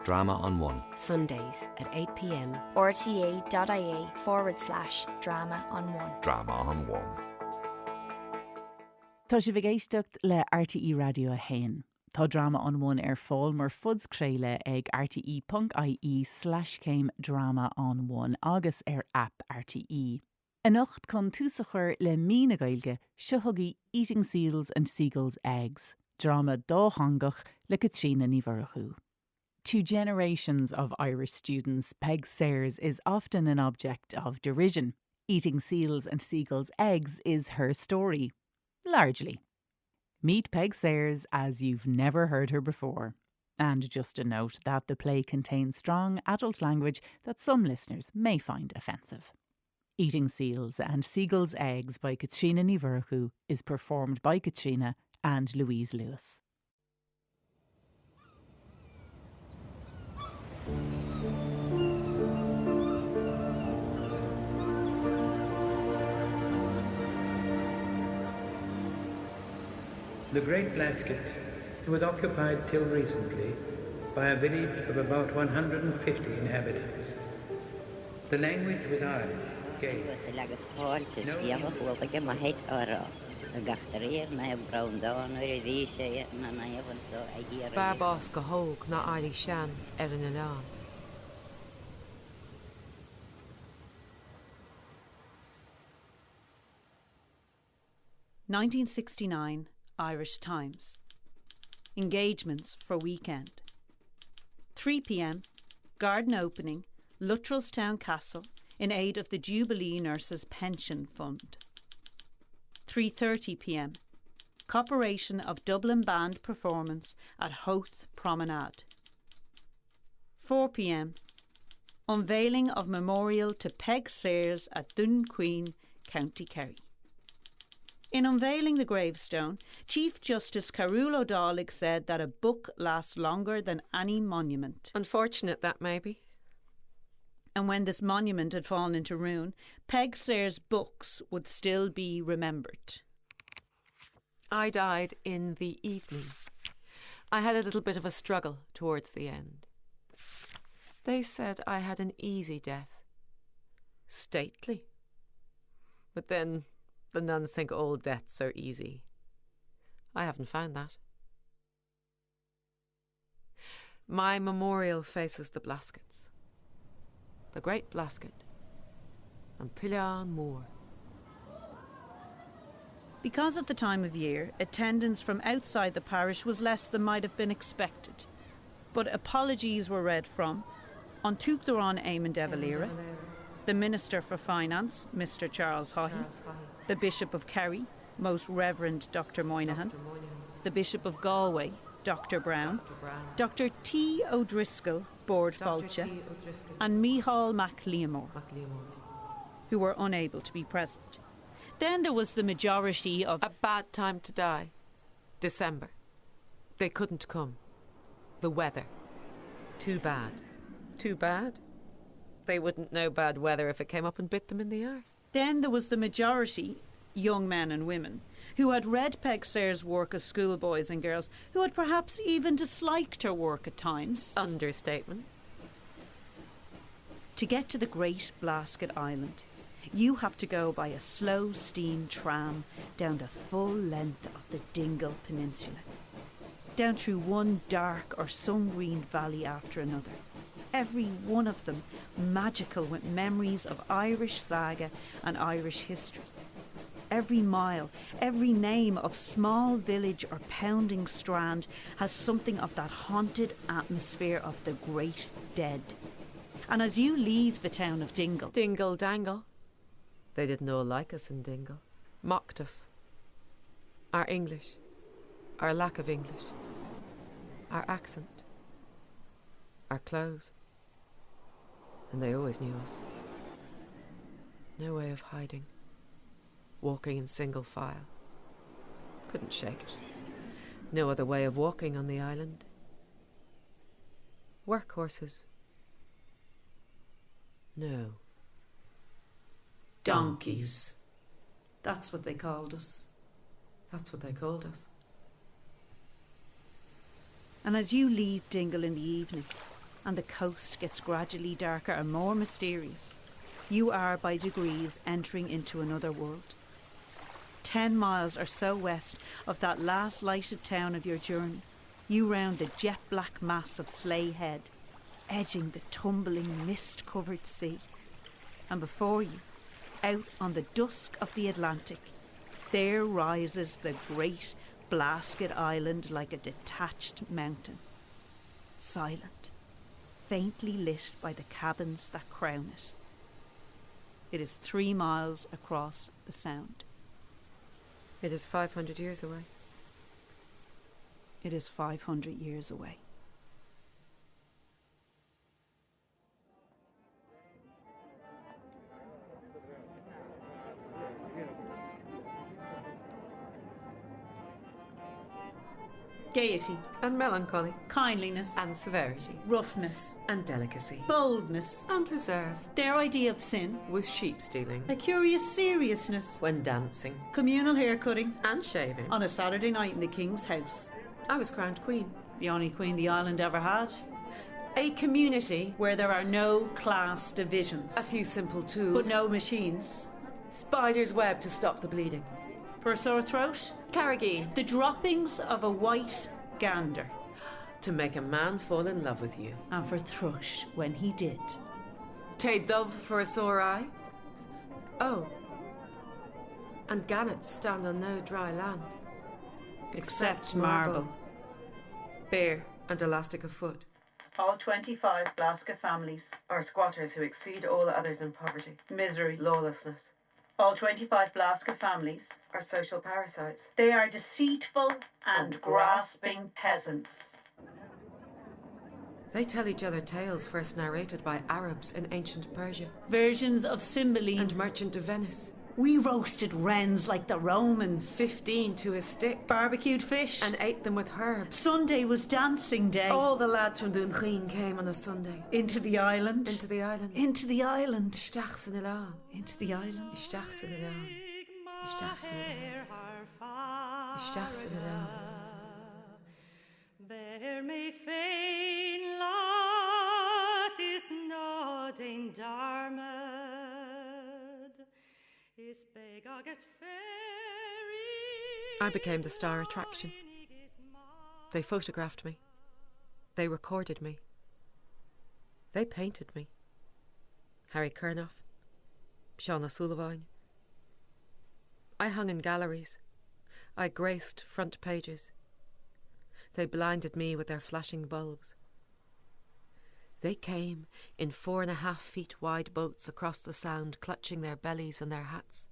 Drama on One. Sundays at 8 p.m. rte.ie/drama on one. Drama on One. Tá si bhgéisteacht le RTE Radio a hain. Tá Drama on One fáil mar fuds créile ag rte.ie/céim drama on one agus app RTE. Anocht chun túsachar le mína gailge seothagaí Eating Seals and Seagulls Eggs. Drama dóthangach le Katrina ní Bhurchu. To generations of Irish students, Peg Sayers is often an object of derision. Eating Seals and Seagulls Eggs is her story. Largely. Meet Peg Sayers as you've never heard her before. And just a note that the play contains strong adult language that some listeners may find offensive. Eating Seals and Seagulls Eggs by Katrina ní Bhurchu is performed by Katrina and Louise Lewis. The Great Blasket was occupied till recently by a village of about 150 inhabitants. The language was Irish, Gaelic. Barbás go hóg na airí sean ar an Ileán. (1969) Irish Times. Engagements for weekend. 3 p.m. Garden opening, Luttrellstown Castle, in aid of the Jubilee Nurses Pension Fund. 3:30 p.m. Corporation of Dublin Band performance at Howth Promenade. 4 p.m. Unveiling of memorial to Peg Sayers at Dunqueen, County Kerry. In unveiling the gravestone, Chief Justice Carol O'Donnell said that a book lasts longer than any monument. Unfortunate that may be. And when this monument had fallen into ruin, Peg Sayers' books would still be remembered. I died in the evening. I had a little bit of a struggle towards the end. They said I had an easy death. Stately. But then the nuns think all deaths are easy. I haven't found that. My memorial faces the Blaskets. The Great Blasket. And Tillian Moor. Because of the time of year, attendance from outside the parish was less than might have been expected. But apologies were read from An Tuachtarán Éamon de Valera, the Minister for Finance, Mr. Charles Haughey, the Bishop of Kerry, Most Reverend Dr. Moynihan, the Bishop of Galway, Dr. Brown, Dr. T. O'Driscoll, Bord Fáilte, and Micheál MacLiamore, who were unable to be present. Then there was the majority of... A bad time to die. December. They couldn't come. The weather. Too bad. Too bad? They wouldn't know bad weather if it came up and bit them in the arse. Then there was the majority, young men and women, who had read Peg Sayers' work as schoolboys and girls, who had perhaps even disliked her work at times. Understatement. To get to the Great Blasket Island, you have to go by a slow steam tram down the full length of the Dingle Peninsula, down through one dark or sun-greened valley after another, every one of them magical with memories of Irish saga and Irish history. Every mile, every name of small village or pounding strand has something of that haunted atmosphere of the great dead. And as you leave the town of Dingle... Dingle Dangle. They didn't all like us in Dingle. Mocked us. Our English. Our lack of English. Our accent. Our clothes. And they always knew us. No way of hiding. Walking in single file. Couldn't shake it. No other way of walking on the island. Workhorses. No. Donkeys. That's what they called us. That's what they called us. And as you leave Dingle in the evening, and the coast gets gradually darker and more mysterious. You are, by degrees, entering into another world. 10 miles or so west of that last lighted town of your journey, you round the jet-black mass of Slea Head, edging the tumbling, mist-covered sea. And before you, out on the dusk of the Atlantic, there rises the great Blasket Island like a detached mountain, silent, faintly lit by the cabins that crown it. It is 3 miles across the Sound. It is 500 years away. It is 500 years away. Gaiety And melancholy. kindliness, And severity. roughness, And delicacy. boldness, And reserve. their idea of sin, Was sheep stealing. a curious seriousness, When dancing. communal hair-cutting And shaving. on a Saturday night in the King's house. I was crowned queen. The only queen the island ever had, A community. where there are no class divisions, A few simple tools. but no machines. Spider's web to stop the bleeding. For a sore throat, Carrigy. the droppings of a white gander. To make a man fall in love with you. And for thrush when he did. Tay dove for a sore eye. Oh. And gannets stand on no dry land. Except marble. Bear. And elastic of foot. All 25 Blasca families. Are squatters who exceed all others in poverty. Misery. Lawlessness. All 25 Blasca families. Are social parasites. They are deceitful and grasping peasants. They tell each other tales first narrated by Arabs in ancient Persia. Versions of Cymbeline. And merchant of Venice. We roasted wrens like the Romans. 15 to a stick. Barbecued fish. And ate them with herbs. Sunday was dancing day. All the lads from Duncheen came on a Sunday. Into the island. Into the island. Into the island. Isteach san Ilan. Into the island. Isteach san Ilan. Isteach san Ilan. Isteach san Ilan. Bear me fain lot is not in Darmad. Is beg aget fairy. I became the star attraction. They photographed me. They recorded me. They painted me. Harry Kernoff, Shauna Sullivan. I hung in galleries. I graced front pages. They blinded me with their flashing bulbs. They came in 4.5 feet wide boats across the Sound, clutching their bellies and their hats.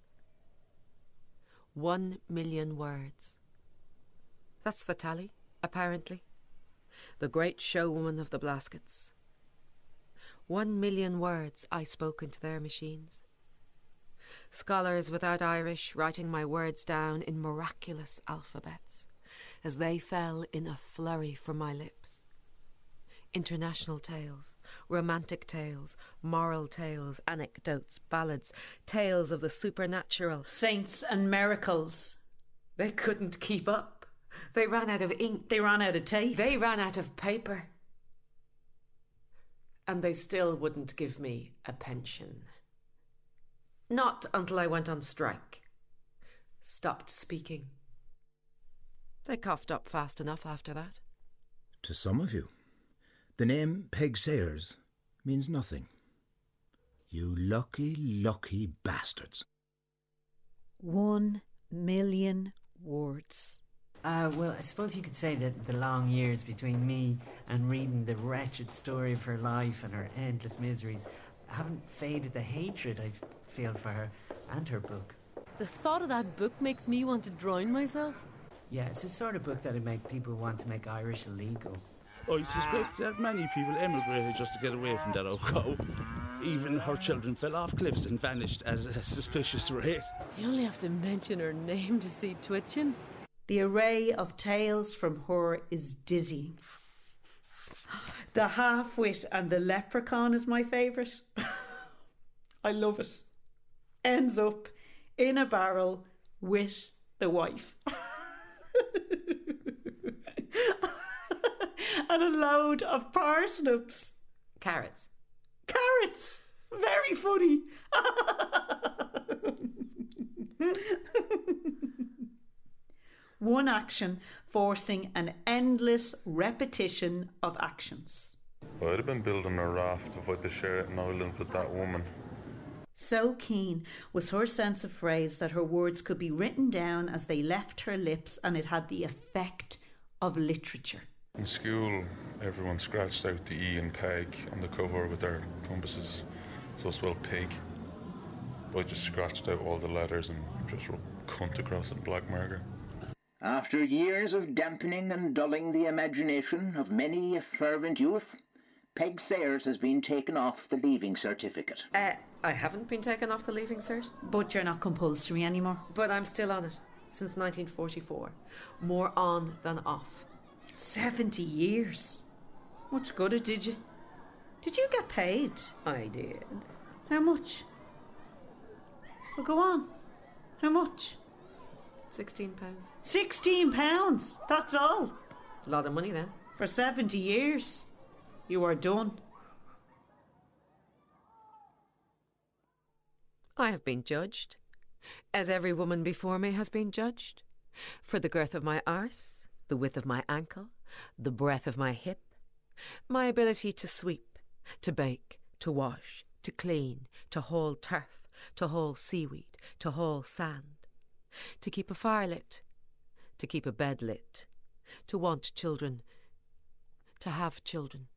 1 million words. That's the tally, apparently. The great showwoman of the Blaskets. 1 million words I spoke into their machines. Scholars without Irish writing my words down in miraculous alphabets as they fell in a flurry from my lips. International tales, romantic tales, moral tales, anecdotes, ballads, tales of the supernatural. Saints and miracles. They couldn't keep up. They ran out of ink. They ran out of tape. They ran out of paper. And they still wouldn't give me a pension. Not until I went on strike. Stopped speaking. They coughed up fast enough after that. To some of you, the name Peg Sayers means nothing. You lucky, lucky bastards. 1 million words. Well, I suppose you could say that the long years between me and reading the wretched story of her life and her endless miseries haven't faded the hatred I feel for her and her book. The thought of that book makes me want to drown myself. Yeah, it's the sort of book that would make people want to make Irish illegal. I suspect that many people emigrated just to get away from that old cow. Even her children fell off cliffs and vanished at a suspicious rate. You only have to mention her name to see twitching. The array of tales from her is dizzying. The half-wit and the leprechaun is my favourite. I love it. Ends up in a barrel with the wife. And a load of parsnips. Carrots. Carrots! Very funny. One action forcing an endless repetition of actions. I'd have been building a raft if I'd to share an island with that woman. So keen was her sense of phrase that her words could be written down as they left her lips, and it had the effect of literature. In school, everyone scratched out the E and peg on the cover with their compasses, so I spelled pig. I just scratched out all the letters and just wrote cunt across it in black marker. After years of dampening and dulling the imagination of many a fervent youth, Peg Sayers has been taken off the leaving certificate. I haven't been taken off the leaving cert. But you're not compulsory anymore. But I'm still on it, since 1944. More on than off. 70 years. Much good it did you? Did you get paid? I did. How much? Well, go on. How much? £16. £16? That's all? A lot of money then. For 70 years. You are done. I have been judged, as every woman before me has been judged, for the girth of my arse, the width of my ankle, the breadth of my hip, my ability to sweep, to bake, to wash, to clean, to haul turf, to haul seaweed, to haul sand, to keep a fire lit, to keep a bed lit, to want children, to have children,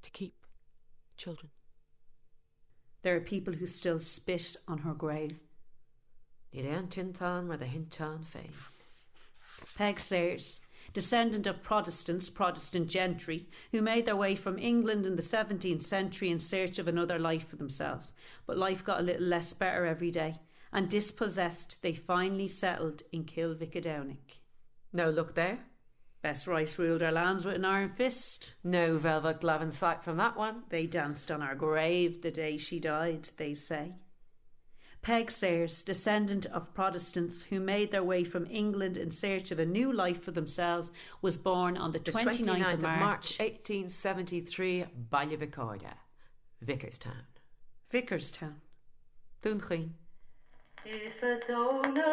to keep children. There are people who still spit on her grave. Ní an tintan mar the hintan fame. Peg Sayers, descendant of Protestants, Protestant gentry, who made their way from England in the 17th century in search of another life for themselves. But life got a little less better every day, and dispossessed, they finally settled in Kilvickadownick. Now look there. Best Rice ruled our lands with an iron fist. No velvet glove in sight from that one. They danced on our grave the day she died, they say. Peg Sayers, descendant of Protestants who made their way from England in search of a new life for themselves, was born on the 29th of March 1873, Ballyvicarda, Vickerstown. Vickerstown. Dúnchin. If a donor like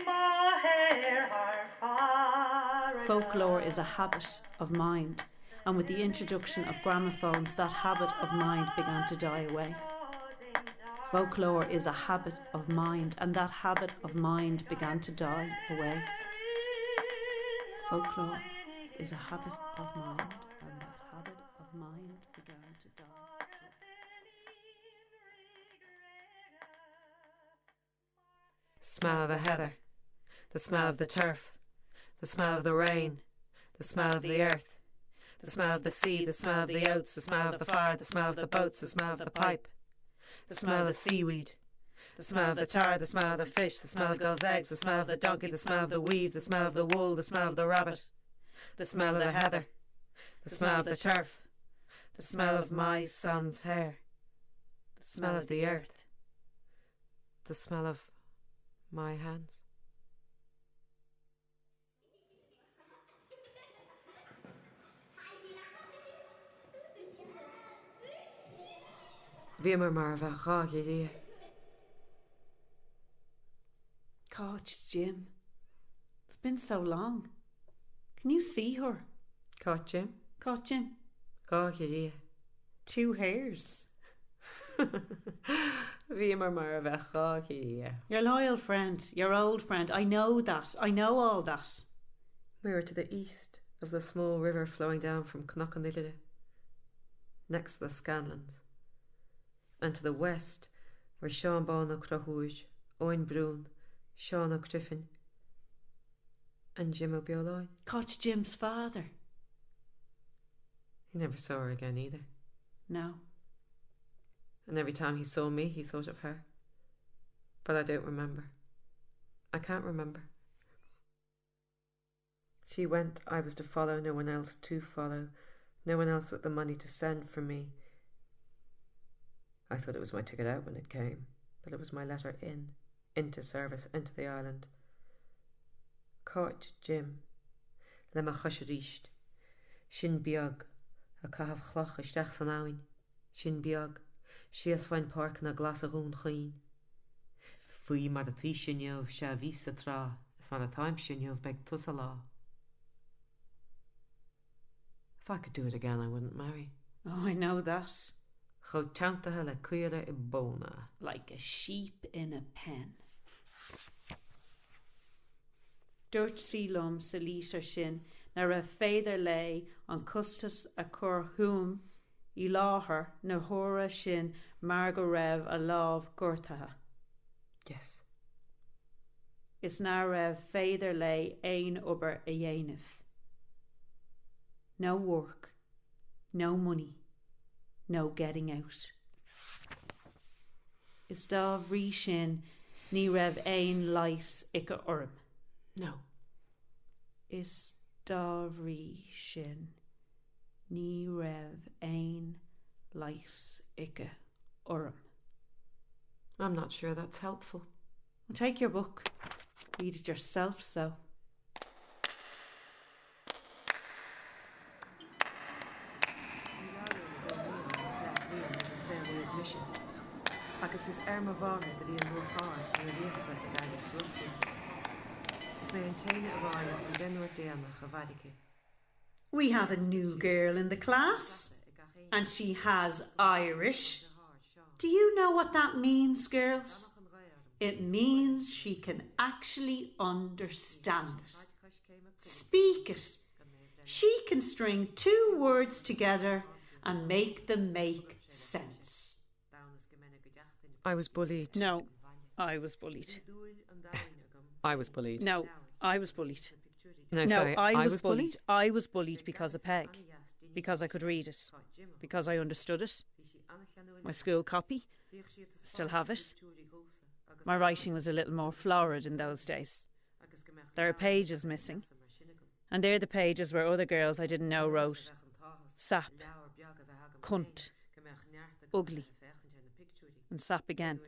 my hair are far. Folklore is a habit of mind, and with the introduction of gramophones, that habit of mind began to die away. Folklore is a habit of mind, and that habit of mind began to die away. Folklore is a habit of mind, and that habit of mind began to die away. Smell of the heather, the smell of the turf, the smell of the rain, the smell of the earth, the smell of the sea, the smell of the oats, the smell of the fire, the smell of the boats, the smell of the pipe, the smell of seaweed, the smell of the tar, the smell of the fish, the smell of gulls' eggs, the smell of the donkey, the smell of the weave, the smell of the wool, the smell of the rabbit, the smell of the heather, the smell of the turf, the smell of my son's hair, the smell of the earth, the smell of my hands. Vimmer mar bheith gá Coach Jim, it's been so long. Can you see her? Caught Jim? Coach Jim? Gá 2 hairs. Vimmer mar bheith gá Your loyal friend, your old friend. I know that. I know all that. We were to the east of the small river flowing down from Knockandillide, next to the Scanlons, and to the west were Sean Bon of Crochuj, Owen Brune, Sean of Griffin, and Jim O'Bioline. Coach Jim's father. He never saw her again either. No. And every time he saw me, he thought of her. But I don't remember. I can't remember. She went, I was to follow, no one else to follow, no one else with the money to send for me. I thought it was my ticket out when it came, but it was my letter in, into service, into the island. Caught Jim, le ma chusharisht, Sin beag, a cahabh chloch isteach san áin. Sin beag, sias fain park na glas a rún chuin. Fui mar a tí sinneomh se a vís a trá, is fan a time sinneomh beg tus a lá. If I could do it again, I wouldn't marry. Oh, I know that. Cho teantathe le cuire I bóna. Like a sheep in a pen. Dúirt sílam sa lítar sin na raibh féidir lei an custas a chur thuam I láthair na thóra sin mar go raibh a lámh gortathe. Yes. Is ná raibh féidir lei aon obair a dhéanamh. No work, no money, no getting out. Is dá bhrí sin ní raibh aon lais ag a orm. No. Is dá bhrí sin ní raibh aon lais ag a orm. I'm not sure that's helpful. Well, take your book. Read it yourself, so. Agus is ma bhara de bhí an bhfáir ar riasa ag agus suascail. Is mé an taine a bhhainnas an denúir déanach a bhaidicé. We have a new girl in the class, and she has Irish. Do you know what that means, girls? It means she can actually understand it. Speak it. She can string two words together and make them make sense. I was bullied. No, I was bullied. I was bullied. No, I was bullied. No, sorry, I was bullied. I was bullied because of Peg. Because I could read it. Because I understood it. My school copy. Still have it. My writing was a little more florid in those days. There are pages missing. And they're the pages where other girls I didn't know wrote sap, cunt, ugly, and sap again.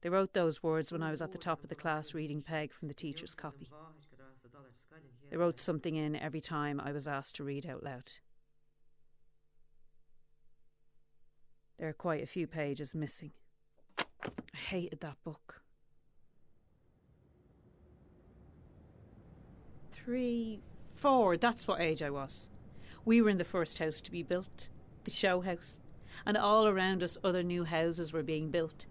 They wrote those words when I was at the top of the class reading Peg from the teacher's copy. They wrote something in every time I was asked to read out loud. There are quite a few pages missing. I hated that book. 3, 4, that's what age I was. We were in the first house to be built, the show house, and all around us other new houses were being built.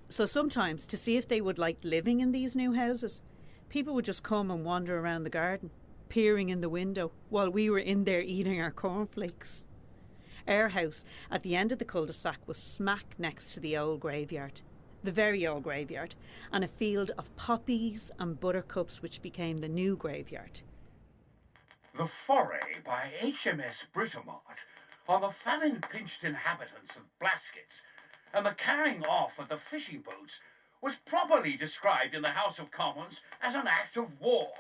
So sometimes, to see if they would like living in these new houses, people would just come and wander around the garden, peering in the window, while we were in there eating our cornflakes. Our house, at the end of the cul-de-sac, was smack next to the old graveyard, the very old graveyard, and a field of poppies and buttercups which became the new graveyard. The foray by HMS Britomart on the famine-pinched inhabitants of Blaskets and the carrying off of the fishing boats was properly described in the House of Commons as an act of war,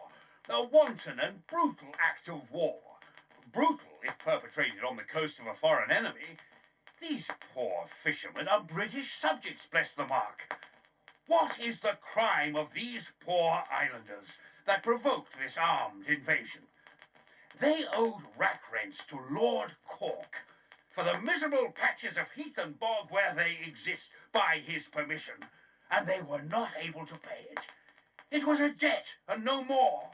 a wanton and brutal act of war. Brutal if perpetrated on the coast of a foreign enemy. These poor fishermen are British subjects, bless the mark. What is the crime of these poor islanders that provoked this armed invasion? They owed rack rents to Lord Cork for the miserable patches of heath and bog where they exist by his permission, and they were not able to pay it. It was a debt and no more.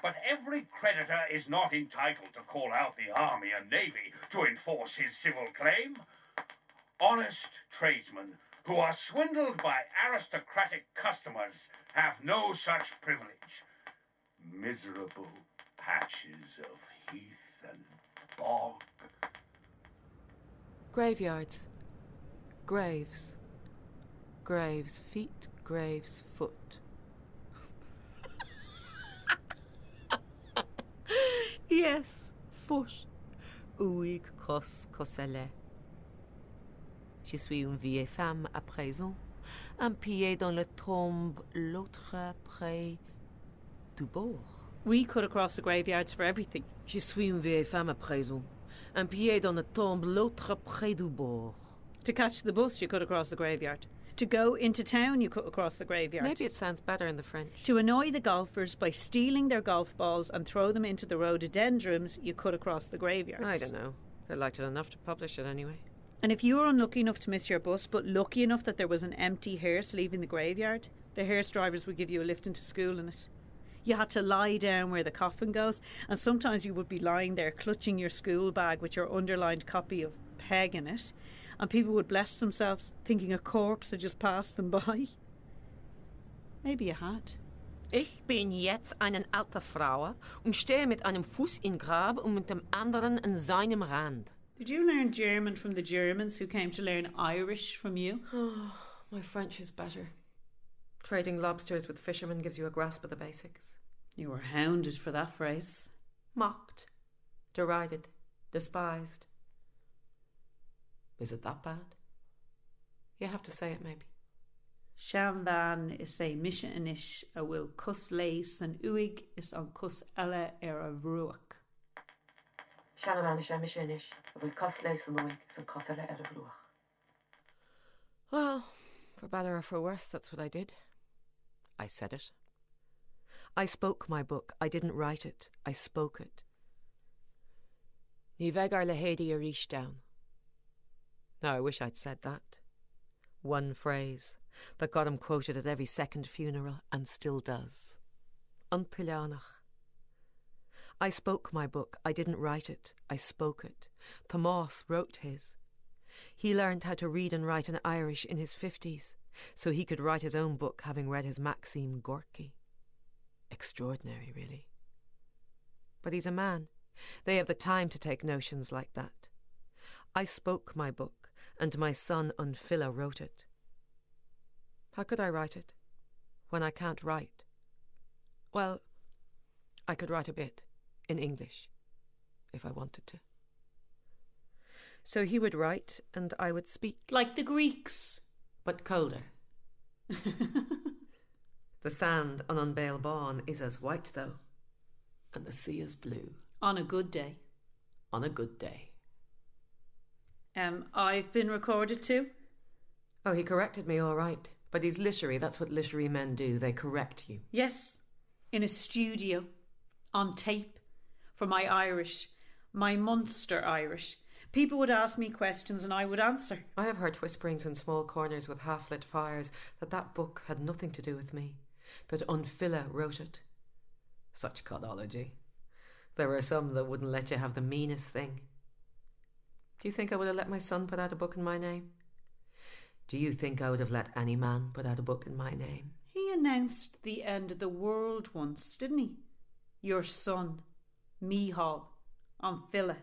But every creditor is not entitled to call out the army and navy to enforce his civil claim. Honest tradesmen who are swindled by aristocratic customers have no such privilege. Miserable patches of heath and bog. Graveyards. Graves. Graves' feet, graves' foot. Yes, foot. Uig cos coselle. Je suis une vieille femme à présent, un pied dans la tombe, l'autre près du bord. We cut across the graveyards for everything. Je suis une vieille femme à présent, un pied dans la tombe, l'autre près du bord. To catch the bus, you cut across the graveyard. To go into town, you cut across the graveyard. Maybe it sounds better in the French. To annoy the golfers by stealing their golf balls and throw them into the rhododendrons, you cut across the graveyards. I don't know. They liked it enough to publish it anyway. And if you were unlucky enough to miss your bus, but lucky enough that there was an empty hearse leaving the graveyard, the hearse drivers would give you a lift into school in it. You had to lie down where the coffin goes, and sometimes you would be lying there clutching your school bag with your underlined copy of Peg in it, and people would bless themselves, thinking a corpse had just passed them by. Maybe you had. Ich bin jetzt eine alte Frau und stehe mit einem Fuß im Grab und mit dem anderen an seinem Rand. Did you learn German from the Germans who came to learn Irish from you? Oh, my French is better. Trading lobsters with fishermen gives you a grasp of the basics. You were hounded for that phrase. Mocked, derided, despised. Is it that bad? You have to say it, maybe. Sean van is a misha anish a will cus leis and uig is on cus ella a ruach. Sean van is a misha anish a will cus leis and uig is on cus ella a ruach. Well, for better or for worse, that's what I did. I said it. I spoke my book. I didn't write it. I spoke it. Ní vegar le hédi a rísh down. Now, I wish I'd said that. One phrase that got him quoted at every second funeral and still does. Antilánach. I spoke my book. I didn't write it. I spoke it. Tomás wrote his. He learned how to read and write in Irish in his 50s, so he could write his own book, having read his Maxime Gorky. Extraordinary, really. But he's a man. They have the time to take notions like that. I spoke my book, and my son Unfilla wrote it. How could I write it when I can't write? Well, I could write a bit in English if I wanted to. So he would write and I would speak. Like the Greeks. But colder. The sand on Unbail Bawn is as white, though, and the sea is blue. On a good day. On a good day. I've been recorded too. Oh, he corrected me all right. But he's literary. That's what literary men do. They correct you. Yes. In a studio. On tape. For my Irish. My Munster Irish. People would ask me questions and I would answer. I have heard whisperings in small corners with half-lit fires that book had nothing to do with me. That Unfilla wrote it. Such codology. There were some that wouldn't let you have the meanest thing. Do you think I would have let my son put out a book in my name? Do you think I would have let any man put out a book in my name? He announced the end of the world once, didn't he? Your son, Mihal, Unfilla.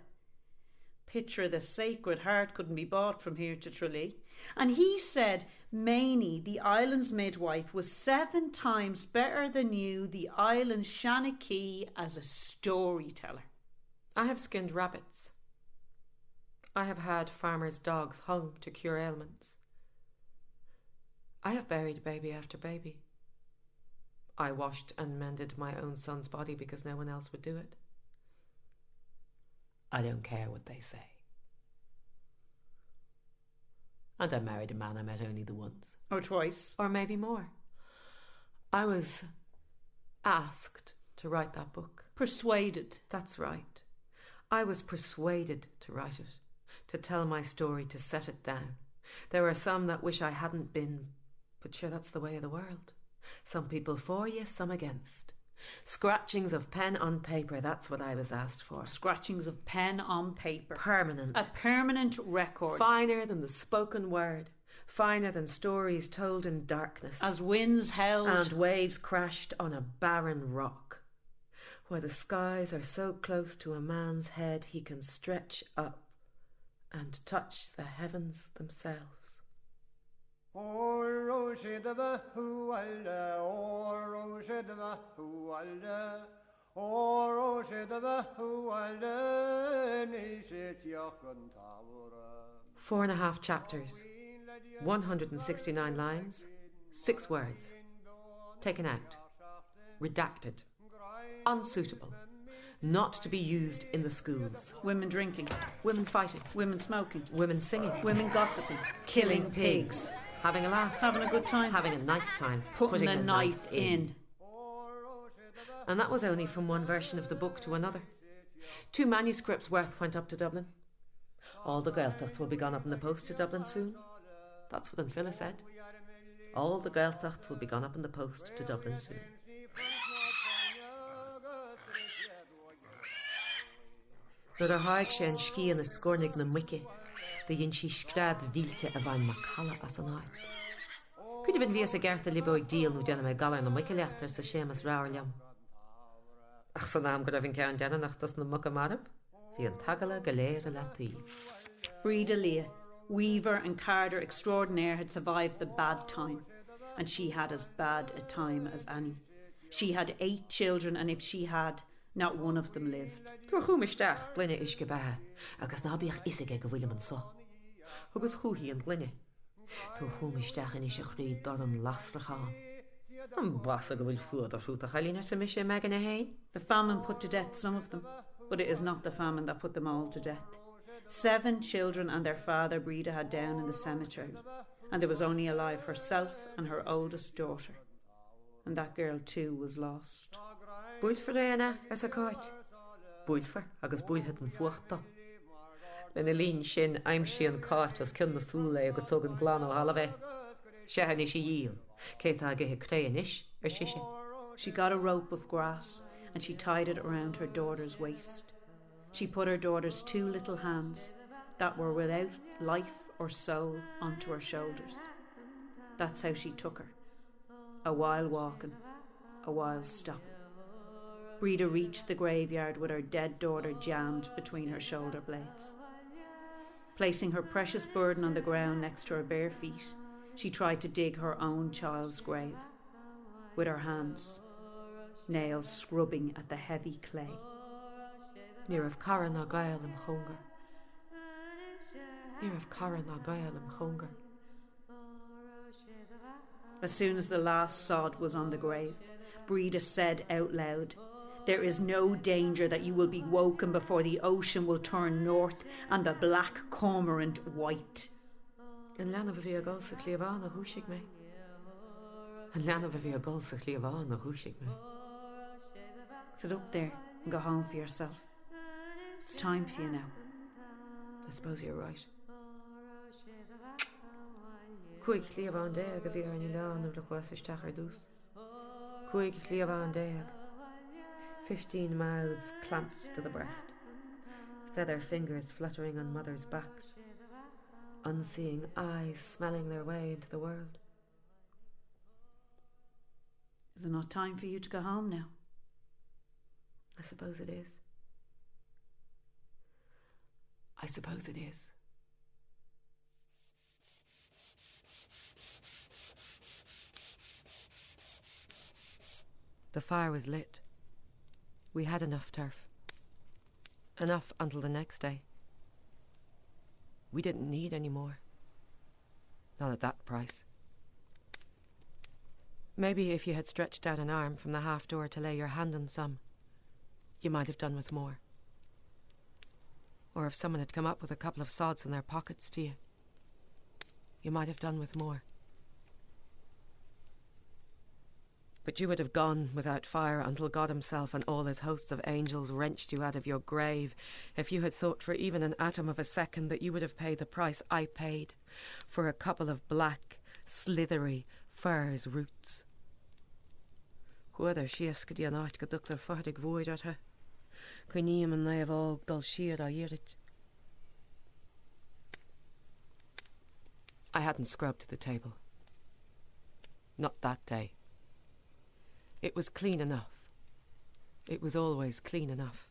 Picture of the Sacred Heart couldn't be bought from here to Tralee. And he said Mainie, the island's midwife, was 7 times better than you, the island's Shanachie, as a storyteller. I have skinned rabbits. I have had farmers' dogs hung to cure ailments. I have buried baby after baby. I washed and mended my own son's body because no one else would do it. I don't care what they say. And I married a man I met only the once. Or twice. Or maybe more. I was asked to write that book. Persuaded. That's right. I was persuaded to write it, to tell my story, to set it down. There are some that wish I hadn't been, but sure, that's the way of the world. Some people for you, some against. Scratchings of pen on paper, that's what I was asked for. Scratchings of pen on paper. Permanent. A permanent record. Finer than the spoken word. Finer than stories told in darkness. As winds held. And waves crashed on a barren rock. Where the skies are so close to a man's head he can stretch up and touch the heavens themselves. Four and a half chapters, 169 lines, 6 words. Taken out, redacted, unsuitable, not to be used in the schools. Women drinking. Women fighting. Women smoking. Women singing. Women gossiping. Killing pigs. Having a laugh. Having a good time. Having a nice time. Putting the knife in. And that was only from one version of the book to another. 2 manuscripts worth went up to Dublin. All the Gaeltacht will be gone up in the post to Dublin soon. That's what Philip said. All the Gaeltacht will be gone up in the post to Dublin soon. Nuair haig sé an scí an scornig na muice, the yin si scrad vilte a bhain macalla as an áid. Could have been vias a gerta liboig deal nu denna me galar na muice leatar sa sémas ráir liam. Ach san am go raibh ceann denna nachtas na muca marab, hí an tagala galéir a latíh. Breda Leah, weaver and carder extraordinaire, had survived the bad time, and she had as bad a time as Annie. She had 8 children, and if she had, not one of them lived. Tuair chumisteach glunne is go bethe, agus nábíoch isige go bhfuil an so. Agus chuhíí an glunne. Tuair chumisteach in is a chríd dar an lasrachán. An basa go bhfuil fuad a fruúta chalínar sa mis sé megan a hain. The famine put to death some of them, but it is not the famine that put them all to death. 7 children and their father Breda had down in the cemetery, and there was only alive herself and her oldest daughter. And that girl too was lost. Búilfar éana as a cáit. Búilfar agus búilthe an fuachta. Lena lín sin aimsí an cáit as cin na súla agus tugan glán ó halabheith. Sehan is díl, céit a githe créan is sisin. She got a rope of grass and she tied it around her daughter's waist. She put her daughter's 2 little hands that were without life or soul onto her shoulders. That's how she took her. A while walking, a while stopping. Breda reached the graveyard with her dead daughter jammed between her shoulder blades. Placing her precious burden on the ground next to her bare feet, she tried to dig her own child's grave with her hands, nails scrubbing at the heavy clay. Níor of Cara na gael am chonga. Níor of Cara na gael am chonga. As soon as the last sod was on the grave, Breda said out loud, "There is no danger that you will be woken before the ocean will turn north and the black cormorant white." An leanana bhí a gáil sa cléomháin a thuaisig mé. An leanana bhí a gáil sa cléomháin a thuaisig mé. Sit up there and go home for yourself. It's time for you now. I suppose you're right. Cuig cléomháin déag a bhí ar an leán am le chuasisteach ar dús. Cuig cléomháin déag. 15 mouths clamped to the breast. Feather fingers fluttering on mothers' backs. Unseeing eyes smelling their way into the world. Is it not time for you to go home now? I suppose it is. I suppose it is. The fire was lit. We had enough turf. Enough until the next day. We didn't need any more. Not at that price. Maybe if you had stretched out an arm from the half door to lay your hand on some, you might have done with more. Or if someone had come up with a couple of sods in their pockets to you, you might have done with more. But you would have gone without fire until God himself and all his hosts of angels wrenched you out of your grave if you had thought for even an atom of a second that you would have paid the price I paid for a couple of black, slithery furze roots. Whether she is go an áit go duchtar fadig void at her, cuiníam an naibh ág dul siad a dhéirit. I hadn't scrubbed the table. Not that day. It was clean enough. It was always clean enough.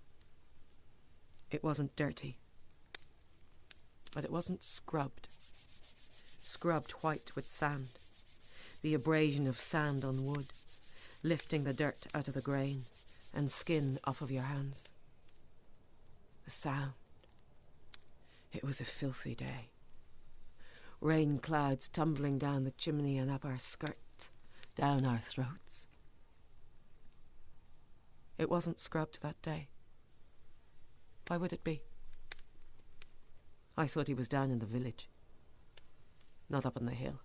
It wasn't dirty. But it wasn't scrubbed. Scrubbed white with sand. The abrasion of sand on wood, lifting the dirt out of the grain and skin off of your hands. The sound. It was a filthy day. Rain clouds tumbling down the chimney and up our skirts, down our throats. It wasn't scrubbed that day. Why would it be? I thought he was down in the village, not up on the hill.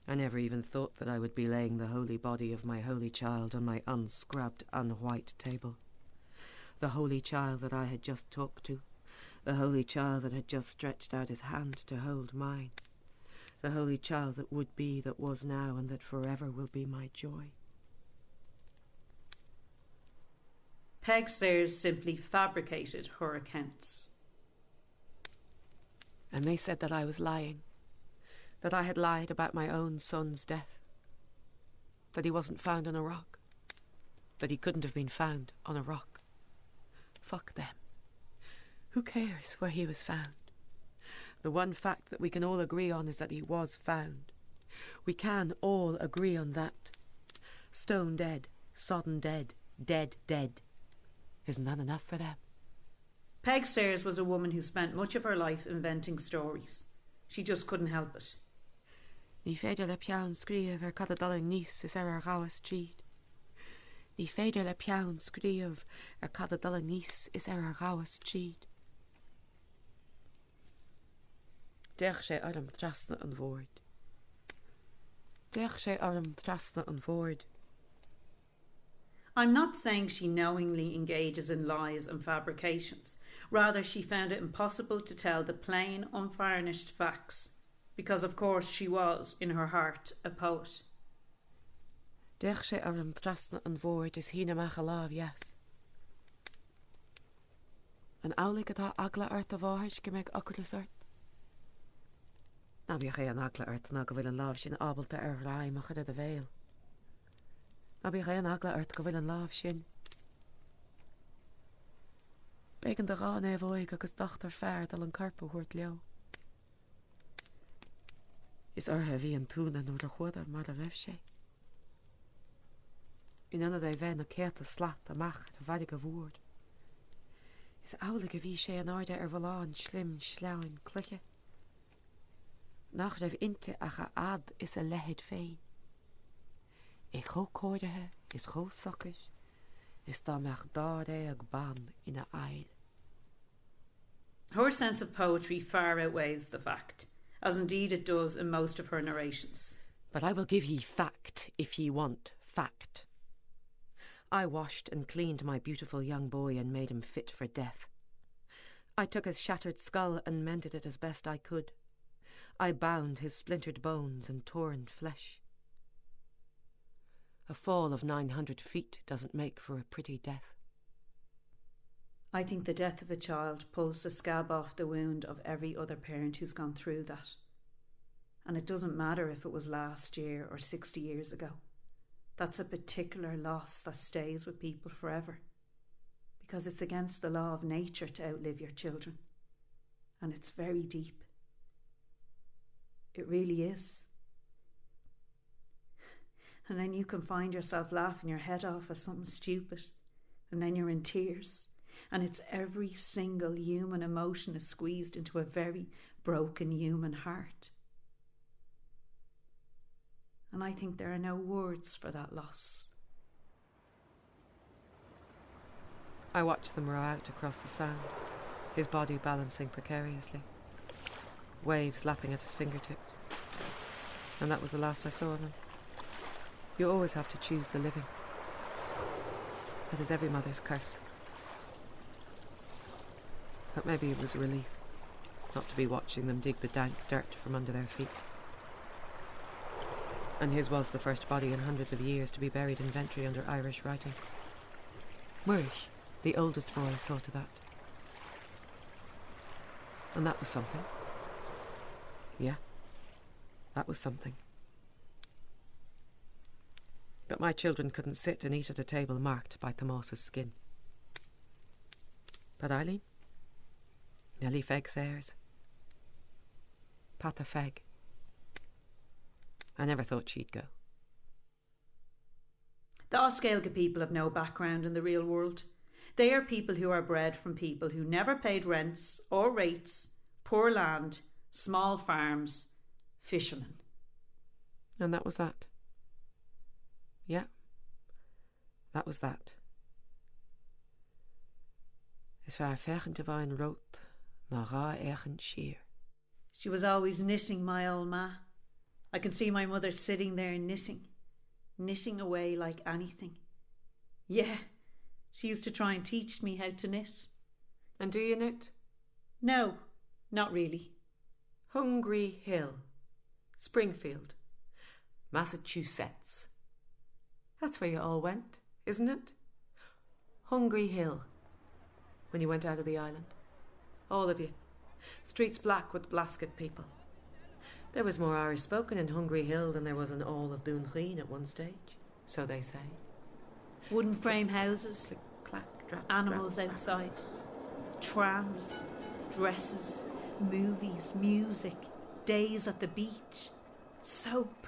I never even thought that I would be laying the holy body of my holy child on my unscrubbed, unwhite table. The holy child that I had just talked to. The holy child that had just stretched out his hand to hold mine. The holy child that would be, that was now, and that forever will be my joy. Peg Sayers simply fabricated her accounts. And they said that I was lying. That I had lied about my own son's death. That he wasn't found on a rock. That he couldn't have been found on a rock. Fuck them. Who cares where he was found? The one fact that we can all agree on is that he was found. We can all agree on that. Stone dead, sodden dead, dead, dead. Isn't that enough for them? Peg Sayers was a woman who spent much of her life inventing stories. She just couldn't help it. Ní féidir le peann scríomh cad a dul níos is gáras tríd. Ní féidir le peann scríomh cad a dul níos is gáras tríd. Deich sé arm trasna an bhord. Deich sé arm trasna an bhord. I'm not saying she knowingly engages in lies and fabrications. Rather, she found it impossible to tell the plain, unvarnished facts, because of course she was, in her heart, a poet. Deich sé arm trasna an bhord is hína meach a láb, yes. An álaigh atá agla ort a bháthairt go méid acras ort. Na bhí ché an agla ort na go bhfuil an láb sin ábalta ráimach a bhéal. Na bhí ché an agla ort go bhfuil an láb sin. Bégan de rán bhóig agus dachtar fearr dal an carpa thuirt leo. Is orthe bhí an túna nuair a chuada mar a raibh sé. In anna é bheith na céta slaat amach a bhaide go bhúrd. Is álaigh a bhí sé an áide bhláin slim sleáin cluiche. Nach raibh inte acha ad is a lehead féin. I cho cóirithe is cho sochas, is dá meach dá é ag ban ina ail. Her sense of poetry far outweighs the fact, as indeed it does in most of her narrations. But I will give ye fact if ye want fact. I washed and cleaned my beautiful young boy and made him fit for death. I took his shattered skull and mended it as best I could. I bound his splintered bones and torn flesh. A fall of 900 feet doesn't make for a pretty death. I think the death of a child pulls the scab off the wound of every other parent who's gone through that. And it doesn't matter if it was last year or 60 years ago. That's a particular loss that stays with people forever. Because it's against the law of nature to outlive your children. And it's very deep. It really is. And then you can find yourself laughing your head off at something stupid. And then you're in tears. And it's every single human emotion is squeezed into a very broken human heart. And I think there are no words for that loss. I watched them row out across the sand, his body balancing precariously, waves lapping at his fingertips. And that was the last I saw of him. You always have to choose the living. That is every mother's curse. But maybe it was a relief, not to be watching them dig the dank dirt from under their feet. And his was the first body in hundreds of years to be buried in Ventry under Irish writing. Murish, the oldest boy, saw to that. And that was something. Yeah, that was something. But my children couldn't sit and eat at a table marked by Thomas's skin. But Eileen? Nellie Feg Sayers. Pata Feg. I never thought she'd go. The Oscailga people have no background in the real world. They are people who are bred from people who never paid rents or rates, poor land, small farms, fishermen. And that was that. Yeah, that was that. Is waar fechend de wijn rood, na ra ergens sheer. She was always knitting, my old ma. I can see my mother sitting there knitting away like anything. Yeah, she used to try and teach me how to knit. And do you knit? No, not really. Hungry Hill, Springfield, Massachusetts. That's where you all went, isn't it? Hungry Hill, when you went out of the island. All of you. Streets black with Blasket people. There was more Irish spoken in Hungry Hill than there was in all of Doongheen at one stage, so they say. Wooden frame houses, clack, drap, animals outside, trams, dresses, movies, music, days at the beach, soap,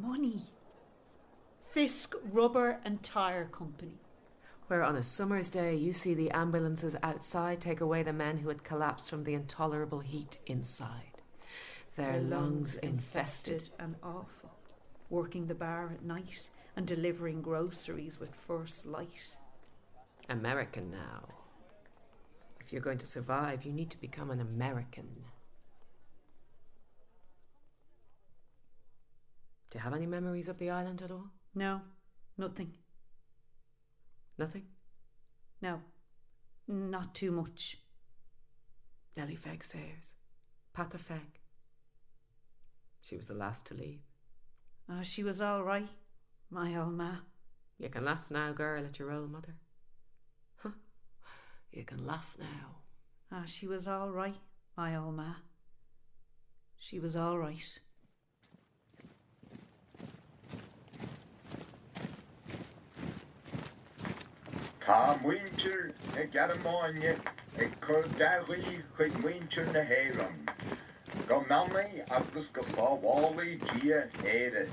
money, Fisk Rubber and Tyre Company. Where on a summer's day you see the ambulances outside take away the men who had collapsed from the intolerable heat inside. Their lungs infested and awful, working the bar at night and delivering groceries with first light. American now. If you're going to survive, you need to become an American. Do you have any memories of the island at all? No, nothing. Nothing? No, not too much. Nellie Fegg Sayers. Patha Fegg. She was the last to leave. Oh, she was all right, my old ma. You can laugh now, girl, at your old mother. Huh? You can laugh now. Ah, she was all right, my old ma. She was all right. Tá muintir ag Garamáine ag cur daghaí chuig muintir na héireann. Go meamnaí agus go sábhálaí dia éire.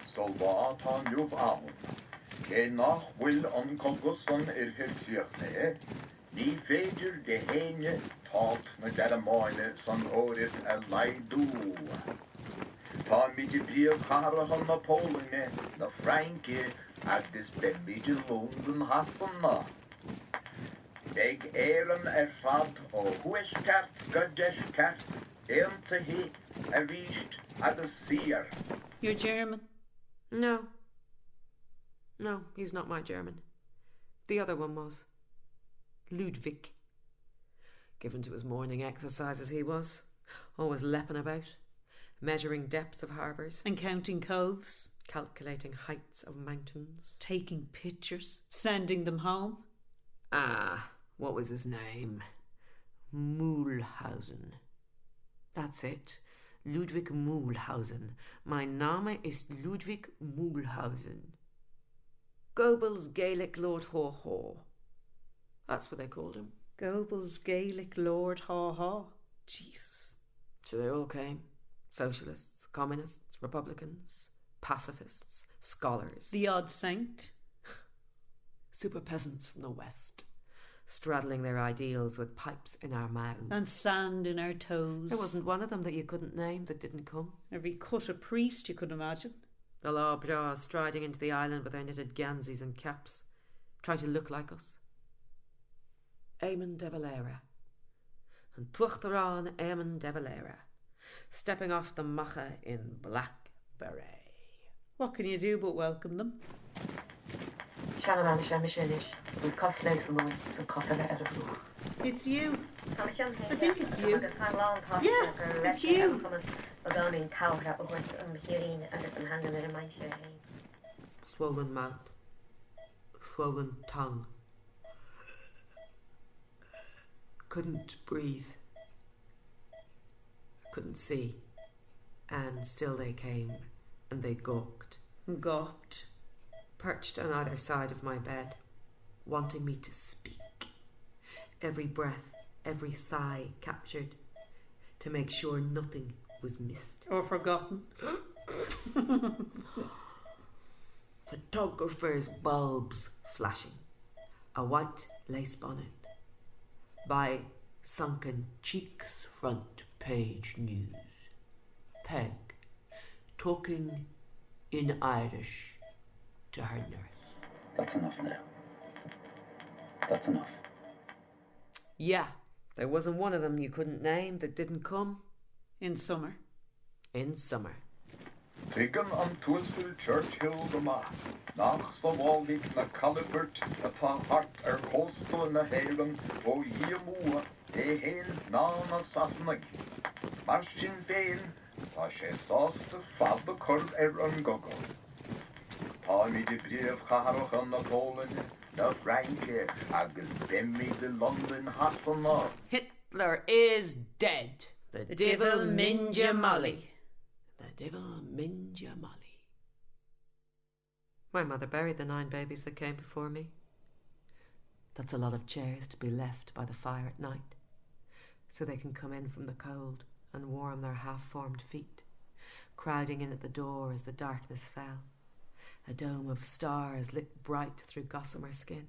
Solbá tá nniuh ahon. Cé nach bhfuil an cogus an irthirtíochna, ní féidir de héine tát na Garamáine san óirit a laidú. Tá midi bríomh charachan na Pólanne, na Frankie, agus bemíide London hasanna. Ag éireann fad ó huisceart go deisceart, éantahí a bhíist agus sír. You're German? No. No, he's not my German. The other one was. Ludwig. Given to his morning exercises he was. Always lepping about. Measuring depths of harbours. And counting coves. Calculating heights of mountains. Taking pictures. Sending them home. Ah, what was his name? Mühlhausen. That's it. Ludwig Mühlhausen. Mein Name ist Ludwig Mühlhausen. Goebbels Gaelic Lord Haw Haw. That's what they called him. Goebbels Gaelic Lord Haw Haw. Jesus. So they all came. Socialists, communists, Republicans, pacifists, scholars. The odd saint. Super peasants from the West, straddling their ideals with pipes in our mouths. And sand in our toes. There wasn't one of them that you couldn't name that didn't come. Every cut a priest you could imagine. The law bras striding into the island with their knitted ganzis and caps, trying to look like us. Eamon de Valera. And Tuachtarán Eamon de Valera, stepping off the macha in black beret. What can you do but welcome them? It's you. I think it's you. Yeah, it's you. Swollen mouth, swollen tongue. Couldn't breathe. Couldn't see. And still they came, and they gawked. Gawked. Perched on either side of my bed, wanting me to speak. Every breath, every sigh captured, to make sure nothing was missed. Or forgotten. Photographers' bulbs flashing. A white lace bonnet. By sunken cheeks, front page news. Peg talking in Irish to her nurse. That's enough now. That's enough. Yeah, there wasn't one of them you couldn't name that didn't come. In summer. In summer. Tigan an tuasel Churchill goma. Nach sa bhálaigh na Calibert atá hart cósta na héireann ó dhiamúa héin ná na Sasannaigh. Mar sin féin tá sé sásta fada chur an gogol. Tá mí de bríomh charachan na Pólanne, na Franke agus bimmi de London hasanna. Hitler is dead. The devil minja molly. The devil minja molly. My mother buried the 9 babies that came before me. That's a lot of chairs to be left by the fire at night, so they can come in from the cold and warm their half-formed feet, crowding in at the door as the darkness fell. A dome of stars lit bright through gossamer skin.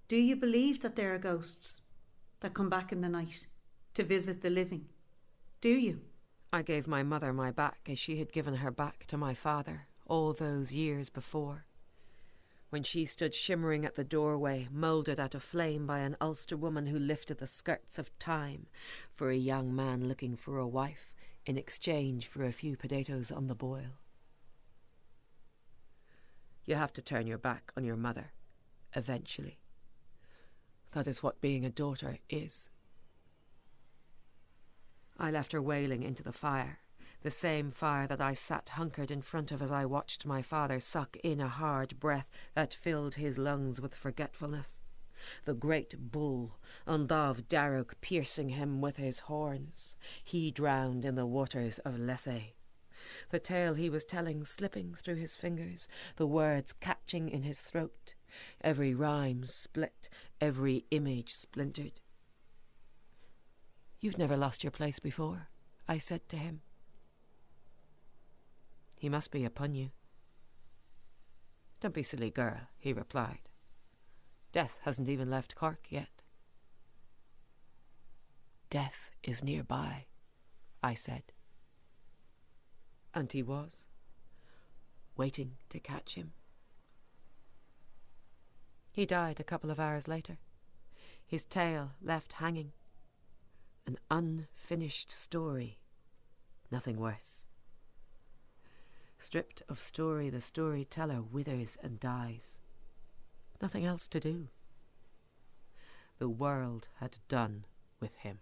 Do you believe that there are ghosts that come back in the night to visit the living? Do you? I gave my mother my back as she had given her back to my father all those years before, when she stood shimmering at the doorway, moulded out of flame by an Ulster woman who lifted the skirts of time for a young man looking for a wife in exchange for a few potatoes on the boil. You have to turn your back on your mother, eventually. That is what being a daughter is. I left her wailing into the fire, the same fire that I sat hunkered in front of as I watched my father suck in a hard breath that filled his lungs with forgetfulness. The great bull, Undav Darug, piercing him with his horns. He drowned in the waters of Lethe. The tale he was telling slipping through his fingers, the words catching in his throat, every rhyme split, every image splintered. "You've never lost your place before," I said to him. He must be upon you. "Don't be silly, girl," he replied. "Death hasn't even left Cork yet." "Death is nearby," I said. And he was, waiting to catch him. He died a couple of hours later, his tail left hanging. An unfinished story, nothing worse. Stripped of story, the storyteller withers and dies. Nothing else to do. The world had done with him.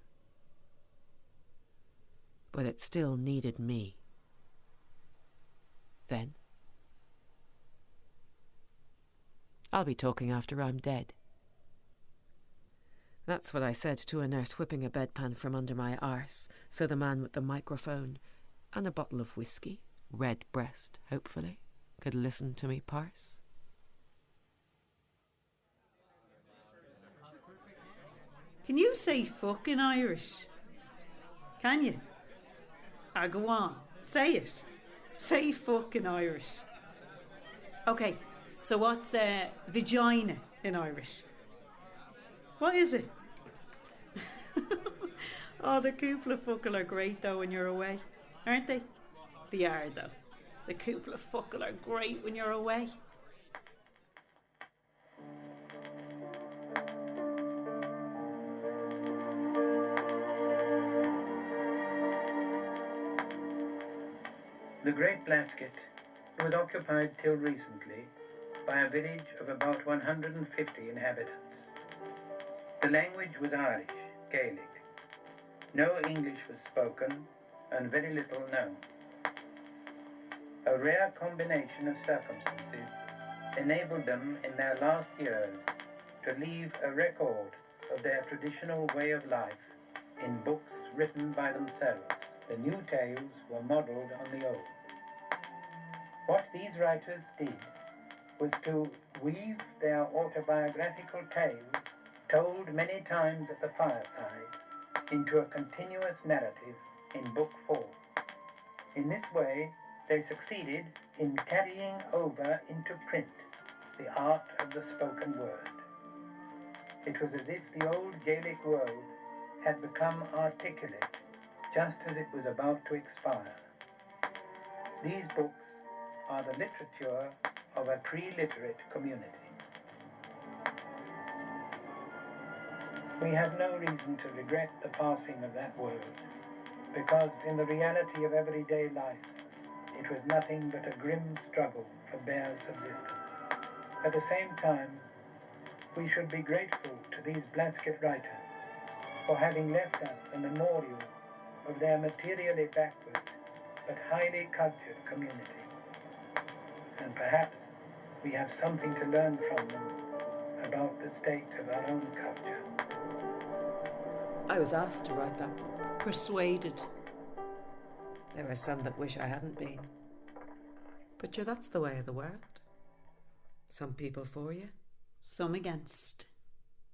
But it still needed me. Then, I'll be talking after I'm dead. That's what I said to a nurse whipping a bedpan from under my arse, so the man with the microphone and a bottle of whiskey, red breast, hopefully, could listen to me parse. Can you say fuck in Irish? Can you? Go on, say it. Say fuck in Irish. Okay, so what's vagina in Irish? What is it? Oh, the Coupla Fuckle are great though when you're away, aren't they? They are though. The Coupla Fuckle are great when you're away. The Great Blasket was occupied till recently by a village of about 150 inhabitants. The language was Irish, Gaelic. No English was spoken and very little known. A rare combination of circumstances enabled them in their last years to leave a record of their traditional way of life in books written by themselves. The new tales were modelled on the old. What these writers did was to weave their autobiographical tales, told many times at the fireside, into a continuous narrative in book form. In this way, they succeeded in carrying over into print the art of the spoken word. It was as if the old Gaelic world had become articulate just as it was about to expire. These books are the literature of a pre-literate community. We have no reason to regret the passing of that word, because in the reality of everyday life, it was nothing but a grim struggle for bare subsistence. At the same time, we should be grateful to these Blasket writers for having left us a memorial of their materially backward but highly cultured community. And perhaps we have something to learn from them about the state of our own culture. I was asked to write that book. Persuaded. There are some that wish I hadn't been. But that's the way of the world. Some people for you. Some against.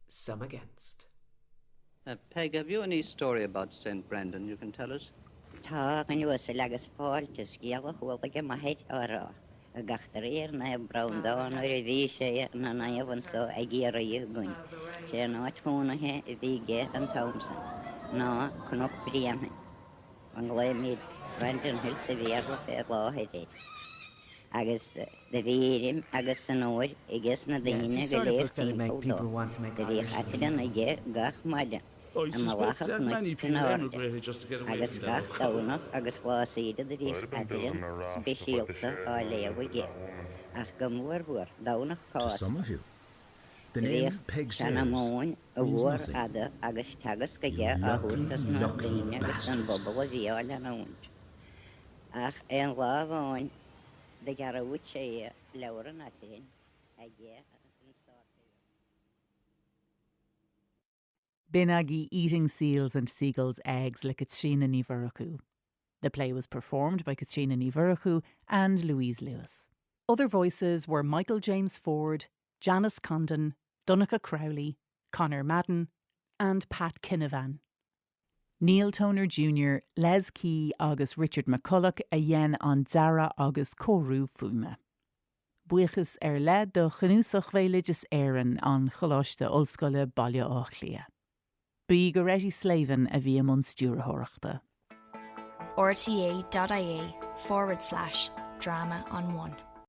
Some against. Peg, have you any story about St. Brendan you can tell us? Tá gan uasal agus fáilte sciala chuaige maithe árá. A gachtaríir na brawndáin ar a bhí sé na naamhansó a ggéar a dhéagain. Sé náid fónathe a bhí gé an Thompson. Ná cnop bríamhe. An gléimid Brendan Hill sa bhéarla fé láthidé. Agus de bhírim agus san óir i gis na daine go léir tímpódó. De bhí chatidan a ggé gach maidin. I suspect that many people emigrated just to get away from that. Agus lásaíide de bhí chatidan speisialta á léamhaige. Ach go mórhuair dánach To some of you, the name Peg Sayers means nothing. Agus tagas go ggé áthútas na daine agus an bobal a bhíáil an óint. Ach an lábháin de garabhút sé leabhar an atain a ggé. Binagi eating seals and seagulls' eggs like Katrina ní Mhuircheú. The play was performed by Katrina ní Mhuircheú and Louise Lewis. Other voices were Michael James Ford, Janice Condon, Donncha Crowley, Conor Madden and Pat Kinnavan. Neil Toner Jr., Les Key agus Richard McCulloch a dhéan an Dara agus Cóhrú Fuime. Buchas le do chnúsach bhéilegus éireann an choláiste Ollscoile Baile Á Chlia. Bí go réití sléivan a bhí am stúrthóireachta. rta.ia/drama on one.